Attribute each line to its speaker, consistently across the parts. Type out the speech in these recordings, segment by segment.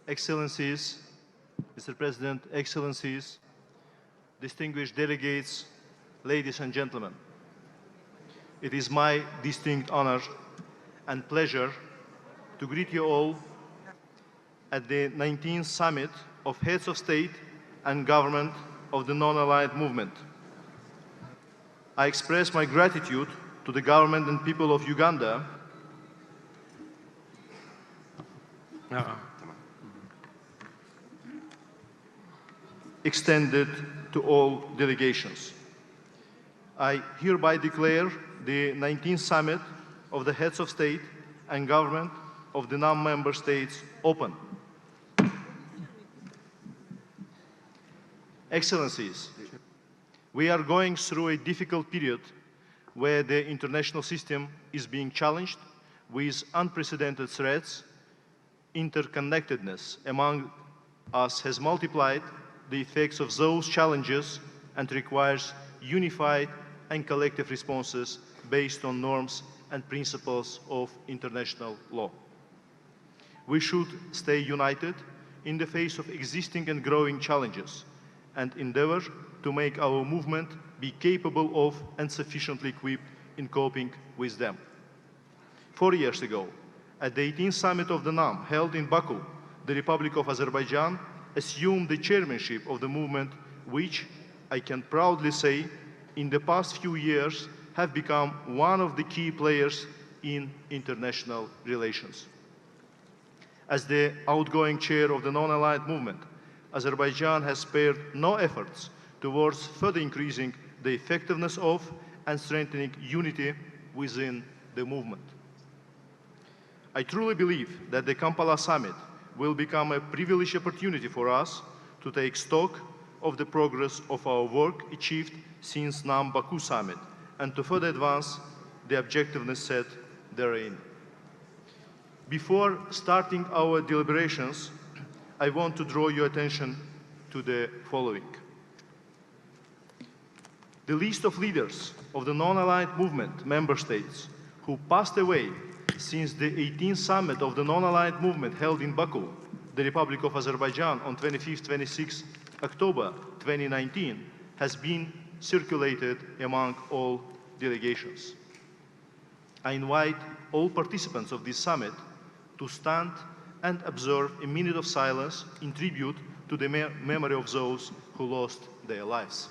Speaker 1: Excellencies, Mr. President, Excellencies, distinguished delegates, ladies and gentlemen. It is my distinct honor and pleasure to greet you all at the 19th Summit of Heads of State and Government of the Non-Aligned Movement. I express my gratitude to the government and people of Uganda extended to all delegations. I hereby declare the 19th Summit of the Heads of State and Government of the non-member states open. Excellencies, we are going through a difficult period where the international system is being challenged with unprecedented threats. Interconnectedness among us has multiplied the effects of those challenges and requires unified and collective responses based on norms and principles of international law. We should stay united in the face of existing and growing challenges and endeavor to make our movement be capable of and sufficiently equipped in coping with them. 4 years ago, at the 18th Summit of the NAM held in Baku, the Republic of Azerbaijan assumed the chairmanship of the movement, which I can proudly say in the past few years have become one of the key players in international relations. As the outgoing chair of the non-aligned movement, Azerbaijan has spared no efforts towards further increasing the effectiveness of and strengthening unity within the movement. I truly believe that the Kampala summit will become a privileged opportunity for us to take stock of the progress of our work achieved since NAM Baku summit and to further advance the objectiveness set therein. Before starting our deliberations, I want to draw your attention to the following. The list of leaders of the non-aligned movement member states who passed away since the 18th Summit of the Non-Aligned Movement held in Baku, the Republic of Azerbaijan on 25-26 October 2019 has been circulated among all delegations. I invite all participants of this summit to stand and observe a minute of silence in tribute to the memory of those who lost their lives.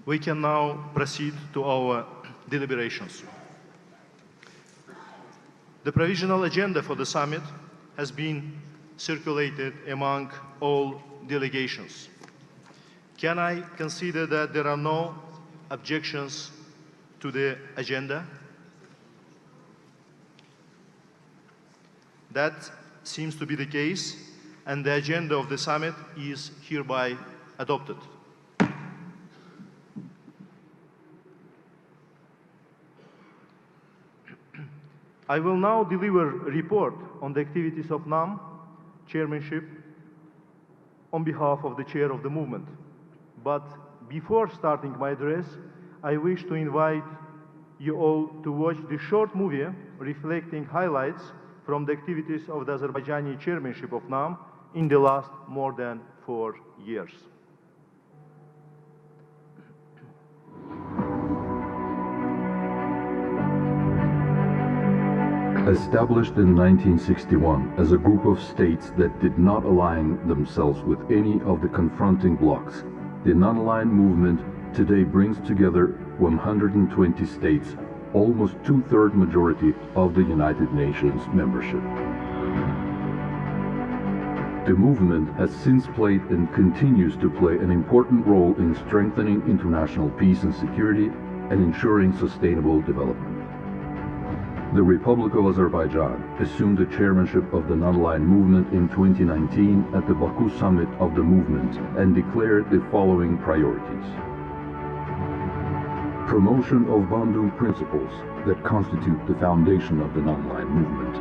Speaker 1: We can now proceed to our deliberations. The provisional agenda for the summit has been circulated among all delegations. Can I consider that there are no objections to the agenda? That seems to be the case, and the agenda of the summit is hereby adopted. I will now deliver a report on the activities of NAM chairmanship on behalf of the chair of the movement. But before starting my address, I wish to invite you all to watch the short movie reflecting highlights from the activities of the Azerbaijani chairmanship of NAM in the last more than 4 years.
Speaker 2: Established in 1961 as a group of states that did not align themselves with any of the confronting blocs, the non-aligned movement today brings together 120 states almost two-thirds majority of the United Nations membership. The movement has since played and continues to play an important role in strengthening international peace and security and ensuring sustainable development. The Republic of Azerbaijan assumed the chairmanship of the non-aligned movement in 2019 at the Baku summit of the movement and declared the following priorities. Promotion of Bandung principles that constitute the foundation of the non-aligned movement.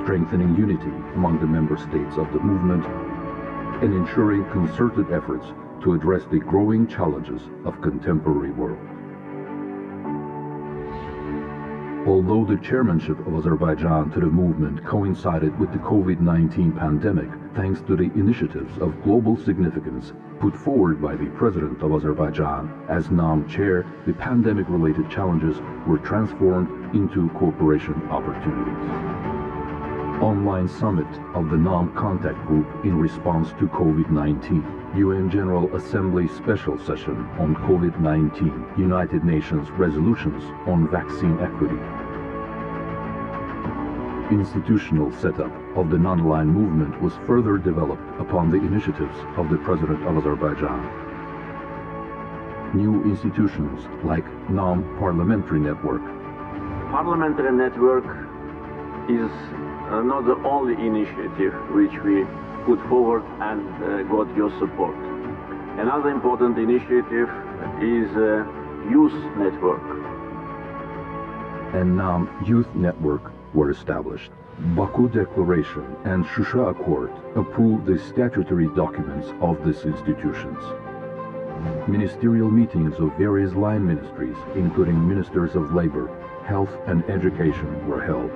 Speaker 2: Strengthening unity among the member states of the movement and ensuring concerted efforts to address the growing challenges of contemporary world. Although the chairmanship of Azerbaijan to the movement coincided with the COVID-19 pandemic, thanks to the initiatives of global significance put forward by the President of Azerbaijan as NAM chair, the pandemic-related challenges were transformed into cooperation opportunities. Online summit of the NAM contact group in response to COVID-19. UN General Assembly special session on COVID-19. United Nations resolutions on vaccine equity. Institutional setup of the non-aligned movement was further developed upon the initiatives of the President of Azerbaijan. New institutions like NAM Parliamentary Network.
Speaker 3: Parliamentary Network is not the only initiative which we put forward and got your support. Another important initiative is Youth Network.
Speaker 2: And NAM Youth Network were established. Baku Declaration and Shusha Accord approved the statutory documents of these institutions. Ministerial meetings of various line ministries, including Ministers of Labor, Health and Education, were held.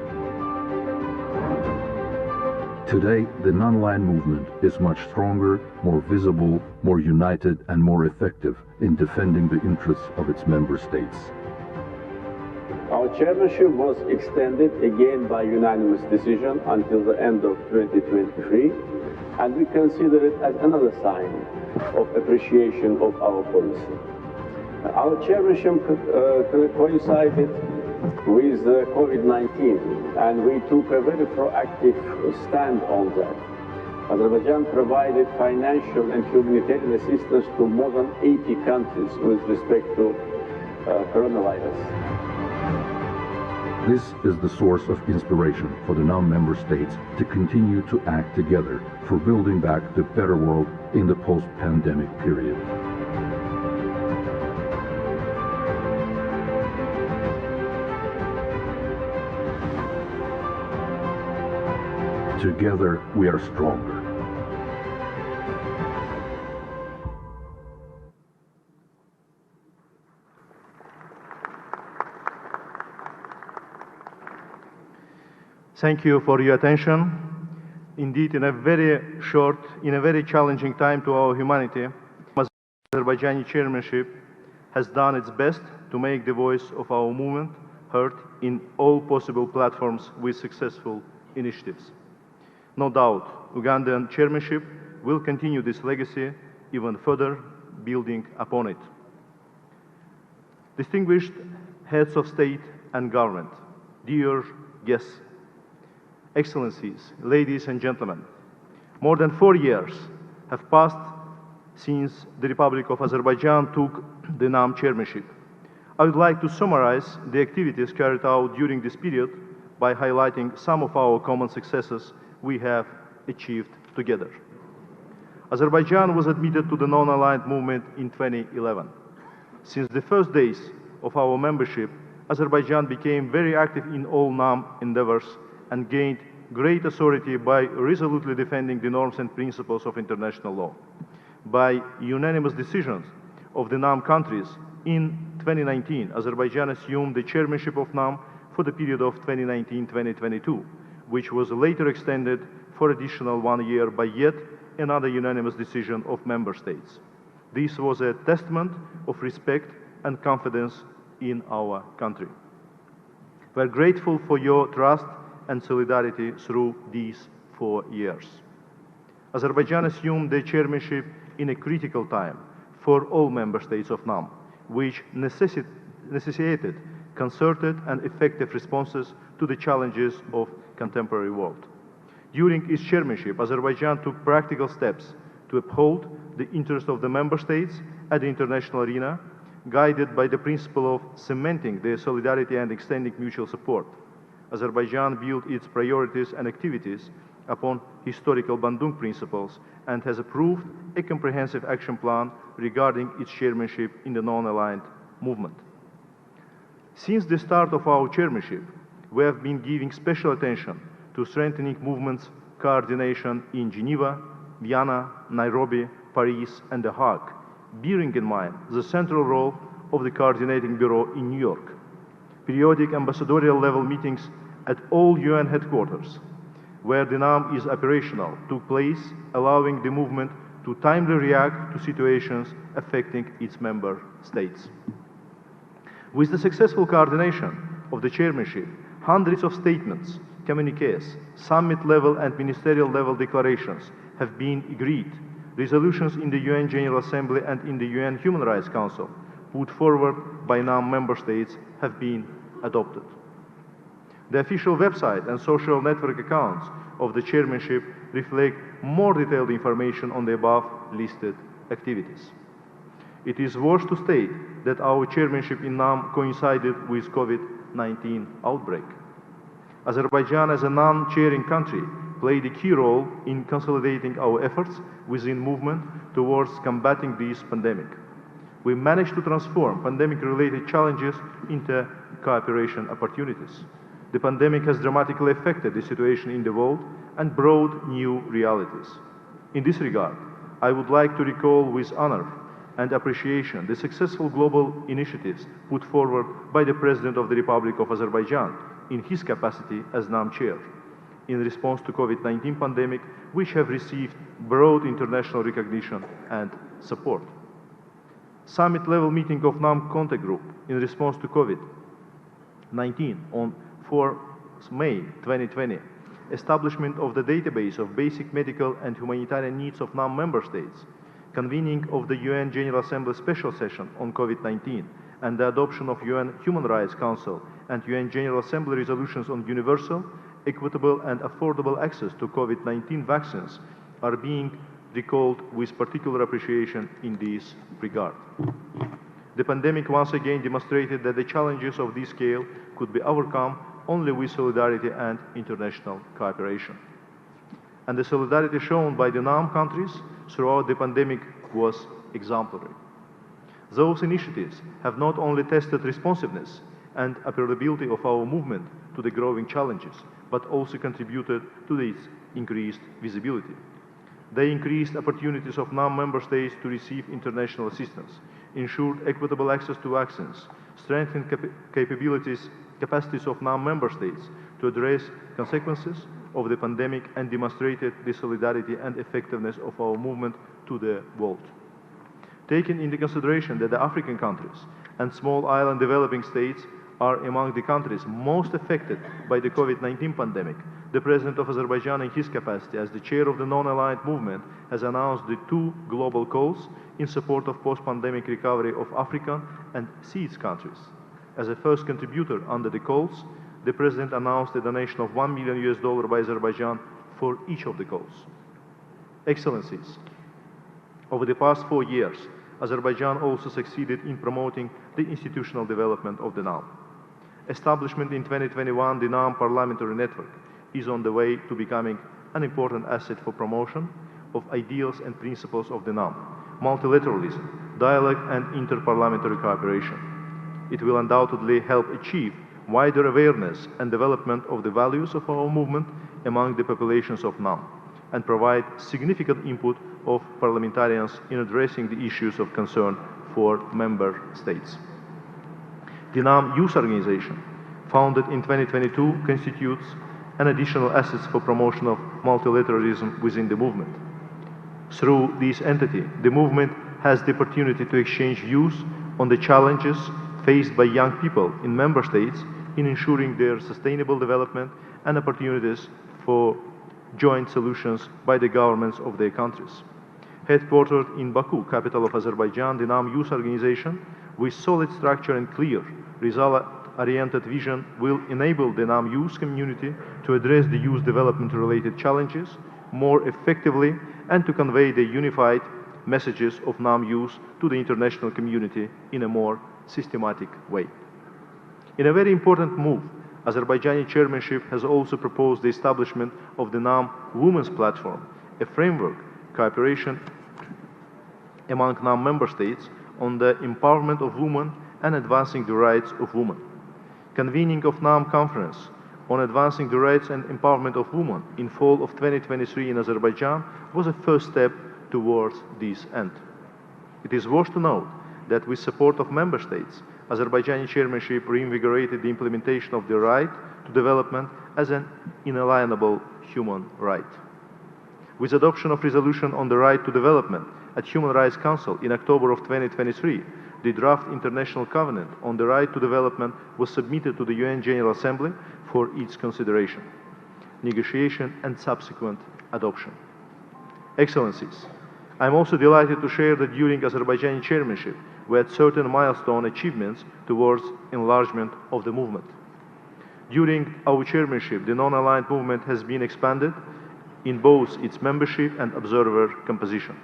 Speaker 2: Today, the non-aligned movement is much stronger, more visible, more united, and more effective in defending the interests of its member states.
Speaker 3: Our chairmanship was extended again by unanimous decision until the end of 2023, and we consider it as another sign of appreciation of our policy. Our chairmanship coincided with COVID-19, and we took a very proactive stand on that. Azerbaijan provided financial and humanitarian assistance to more than 80 countries with respect to coronavirus.
Speaker 2: This is the source of inspiration for the non-member states to continue to act together for building back the better world in the post-pandemic period. Together we are stronger.
Speaker 1: Thank you for your attention. Indeed, in a very challenging time to our humanity, Azerbaijani chairmanship has done its best to make the voice of our movement heard in all possible platforms with successful initiatives. No doubt, Ugandan chairmanship will continue this legacy even further, building upon it. Distinguished heads of state and government, dear guests, Excellencies, ladies and gentlemen, more than 4 years have passed since the Republic of Azerbaijan took the NAM chairmanship. I would like to summarize the activities carried out during this period by highlighting some of our common successes we have achieved together. Azerbaijan was admitted to the non-aligned movement in 2011. Since the first days of our membership, Azerbaijan became very active in all NAM endeavors and gained great authority by resolutely defending the norms and principles of international law. By unanimous decisions of the NAM countries in 2019, Azerbaijan assumed the chairmanship of NAM for the period of 2019-2022, which was later extended for additional 1 year by yet another unanimous decision of member states. This was a testament of respect and confidence in our country. We are grateful for your trust and solidarity through these 4 years. Azerbaijan assumed the chairmanship in a critical time for all member states of NAM, which necessitated concerted and effective responses to the challenges of contemporary world. During its chairmanship, Azerbaijan took practical steps to uphold the interest of the member states at the international arena, guided by the principle of cementing their solidarity and extending mutual support. Azerbaijan built its priorities and activities upon historical Bandung principles and has approved a comprehensive action plan regarding its chairmanship in the non-aligned movement. Since the start of our chairmanship, we have been giving special attention to strengthening movements coordination in Geneva, Vienna, Nairobi, Paris, and The Hague, bearing in mind the central role of the Coordinating Bureau in New York. Periodic ambassadorial level meetings at all UN headquarters, where the NAM is operational, took place, allowing the movement to timely react to situations affecting its member states. With the successful coordination of the chairmanship, hundreds of statements, communiques, summit-level and ministerial-level declarations have been agreed. Resolutions in the UN General Assembly and in the UN Human Rights Council, put forward by NAM member states, have been adopted. The official website and social network accounts of the chairmanship reflect more detailed information on the above listed activities. It is worth to state that our chairmanship in NAM coincided with COVID-19 outbreak. Azerbaijan, as a non-chairing country, played a key role in consolidating our efforts within movement towards combating this pandemic. We managed to transform pandemic-related challenges into cooperation opportunities. The pandemic has dramatically affected the situation in the world and brought new realities. In this regard, I would like to recall with honor and appreciation the successful global initiatives put forward by the President of the Republic of Azerbaijan in his capacity as NAM chair in response to COVID-19 pandemic, which have received broad international recognition and support. Summit-level meeting of NAM contact group in response to COVID-19 on 4 May 2020, establishment of the database of basic medical and humanitarian needs of NAM member states, convening of the UN General Assembly special session on COVID-19, and the adoption of UN Human Rights Council and UN General Assembly resolutions on universal, equitable and affordable access to COVID-19 vaccines are being recalled with particular appreciation in this regard. The pandemic once again demonstrated that the challenges of this scale could be overcome only with solidarity and international cooperation. And the solidarity shown by the NAM countries throughout the pandemic was exemplary. Those initiatives have not only tested responsiveness and appealability of our movement to the growing challenges, but also contributed to its increased visibility. They increased opportunities of NAM member states to receive international assistance, ensured equitable access to vaccines, strengthened capacities of NAM member states to address consequences of the pandemic, and demonstrated the solidarity and effectiveness of our movement to the world. Taking into consideration that the African countries and small island developing states are among the countries most affected by the COVID-19 pandemic, the President of Azerbaijan, in his capacity as the chair of the non-aligned movement, has announced the 2 global calls in support of post-pandemic recovery of African and CIS countries. As a first contributor under the calls, the President announced a donation of $1 million by Azerbaijan for each of the calls. Excellencies, over the past 4 years, Azerbaijan also succeeded in promoting the institutional development of the NAM. Establishment in 2021, the NAM Parliamentary Network is on the way to becoming an important asset for promotion of ideals and principles of the NAM, multilateralism, dialogue and interparliamentary cooperation. It will undoubtedly help achieve wider awareness and development of the values of our movement among the populations of NAM, and provide significant input of parliamentarians in addressing the issues of concern for member states. The NAM Youth Organization, founded in 2022, constitutes an additional asset for promotion of multilateralism within the movement. Through this entity, the movement has the opportunity to exchange views on the challenges faced by young people in member states in ensuring their sustainable development and opportunities for joint solutions by the governments of their countries. Headquartered in Baku, capital of Azerbaijan, the NAM Youth Organization with solid structure and clear, result-oriented vision will enable the NAM youth community to address the youth development-related challenges more effectively and to convey the unified messages of NAM youth to the international community in a more systematic way. In a very important move, Azerbaijani chairmanship has also proposed the establishment of the NAM Women's Platform, a framework cooperation among NAM member states on the empowerment of women and advancing the rights of women. Convening of NAM conference on advancing the rights and empowerment of women in fall of 2023 in Azerbaijan was a first step towards this end. It is worth to note that with support of member states, Azerbaijani chairmanship reinvigorated the implementation of the right to development as an inalienable human right. With adoption of resolution on the right to development at Human Rights Council in October of 2023, the draft International Covenant on the Right to Development was submitted to the UN General Assembly for its consideration, negotiation and subsequent adoption. Excellencies, I am also delighted to share that during Azerbaijani chairmanship, we had certain milestone achievements towards enlargement of the movement. During our chairmanship, the non-aligned movement has been expanded in both its membership and observer composition.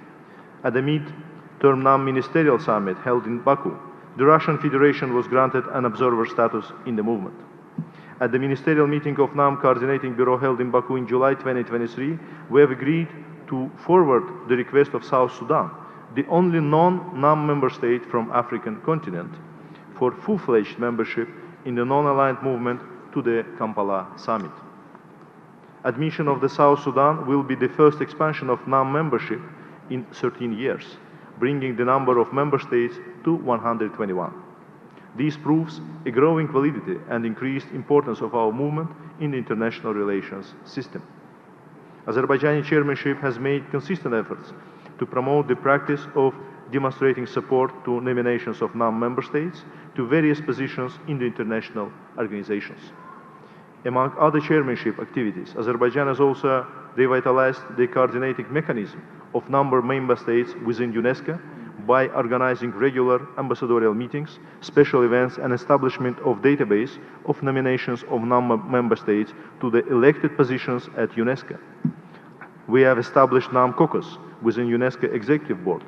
Speaker 1: At the mid-term NAM Ministerial Summit held in Baku, the Russian Federation was granted an observer status in the movement. At the ministerial meeting of NAM Coordinating Bureau held in Baku in July 2023, we have agreed to forward the request of South Sudan, the only non-NAM member state from African continent, for full-fledged membership in the non-aligned movement to the Kampala summit. Admission of the South Sudan will be the first expansion of NAM membership in 13 years, bringing the number of member states to 121. This proves a growing validity and increased importance of our movement in the international relations system. Azerbaijani chairmanship has made consistent efforts to promote the practice of demonstrating support to nominations of NAM member states to various positions in the international organizations. Among other chairmanship activities, Azerbaijan has also revitalized the coordinating mechanism of member states within UNESCO by organizing regular ambassadorial meetings, special events, and establishment of database of nominations of NAM member states to the elected positions at UNESCO. We have established NAM caucus within UNESCO Executive Board.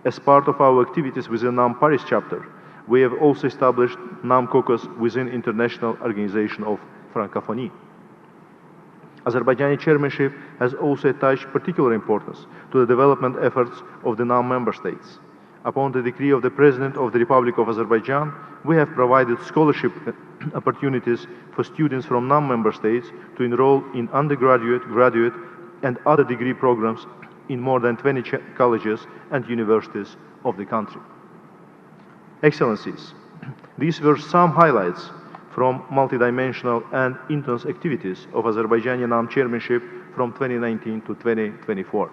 Speaker 1: As part of our activities within NAM Paris chapter, we have also established NAM caucus within International Organization of Francophonie. Azerbaijani chairmanship has also attached particular importance to the development efforts of the NAM member states. Upon the decree of the President of the Republic of Azerbaijan, we have provided scholarship opportunities for students from NAM member states to enroll in undergraduate, graduate, and other degree programs in more than 20 colleges and universities of the country. Excellencies, these were some highlights from multidimensional and intense activities of Azerbaijani NAM chairmanship from 2019 to 2024.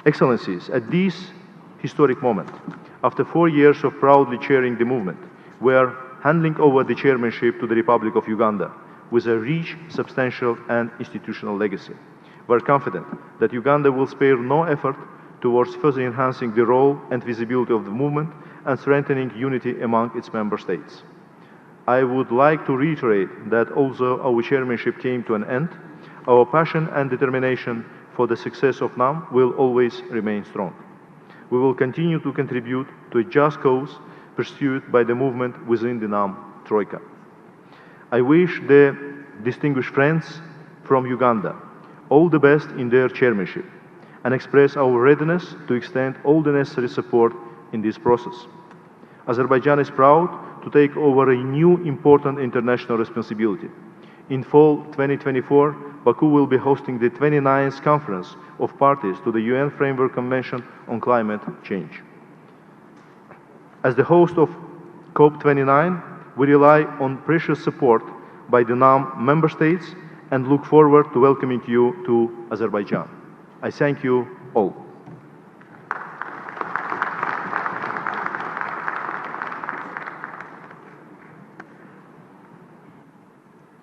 Speaker 1: Excellencies, at this historic moment, after 4 years of proudly chairing the movement, we are handing over the chairmanship to the Republic of Uganda with a rich, substantial, and institutional legacy. We are confident that Uganda will spare no effort towards further enhancing the role and visibility of the movement and strengthening unity among its member states. I would like to reiterate that although our chairmanship came to an end, our passion and determination for the success of NAM will always remain strong. We will continue to contribute to a just cause pursued by the movement within the NAM Troika. I wish the distinguished friends from Uganda all the best in their chairmanship and express our readiness to extend all the necessary support in this process. Azerbaijan is proud to take over a new important international responsibility. In fall 2024, Baku will be hosting the 29th Conference of Parties to the UN Framework Convention on Climate Change. As the host of COP29, we rely on precious support by the NAM member states and look forward to welcoming you to Azerbaijan. I thank you all.